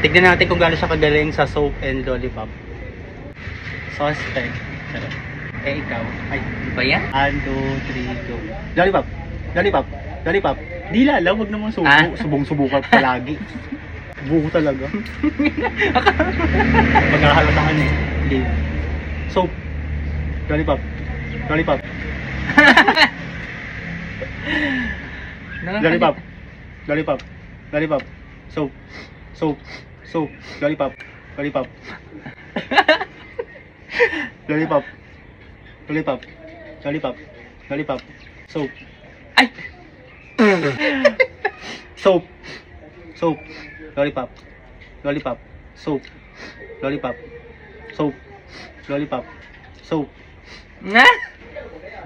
Tignan natin kung gaano siya kagaling sa soap and lollipop. Suspect. Charot. Eh, ikaw. Ay, Ba yan? 1, 2, 3, go. Lollipop. Lollipop. Lollipop. Di lala, wag naman subo. Ah. Subong-subo ka palagi. Buko talaga. Pagkakalataan eh. Game. Soap. Lollipop. Lollipop. Lollipop. Lollipop. Lollipop. Soap. Soap. Soap. Lollipop. Lollipop. Lollipop. Lollipop. Lollipop. Lollipop. Soap. Ay! Soap. Soap. Lollipop. Lollipop. Soap. Lollipop. Soap. Lollipop. Soap. Nga?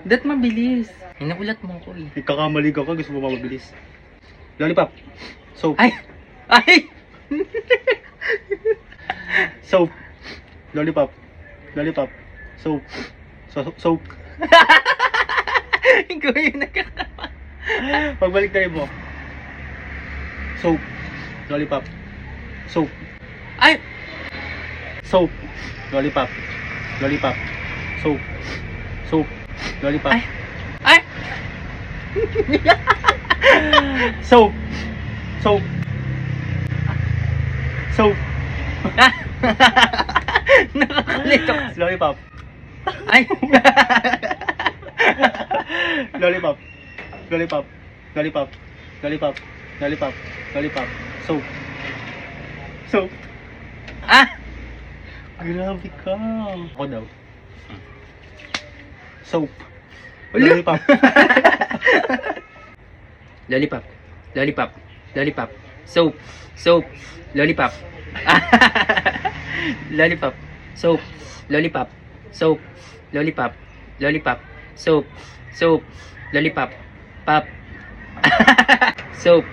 Dat mabilis. Inagulat mo ko eh. Ikakamali ka, gusto mo mabilis. Lollipop. Soap. Ay! Ay! Soap. Lollipop. Lollipop. Soap. Soap. Ikaw yung nakakapa. Pagbalik tayo mo. Soap. Lollipop. Soap. Ay! Soap. Lollipop. Lollipop. Soap. Soap. Lollipop. Ay! Ay! Soap. Soap. Soap. Nakakalito. Lollipop. Ay! Lollipop. Lollipop. Lollipop. Lollipop. Lollipop. Lollipop. Soap. Soap. Ah! Grabe ka. Ako daw. Soap. Ulo. Lollipop. Lollipop. Lollipop. Lollipop. Soap. Soap. Lollipop. Lollipop. Soap. Lollipop. Soap. Lollipop. Lollipop. Soap. Soap. Lollipop. Pop. Soap.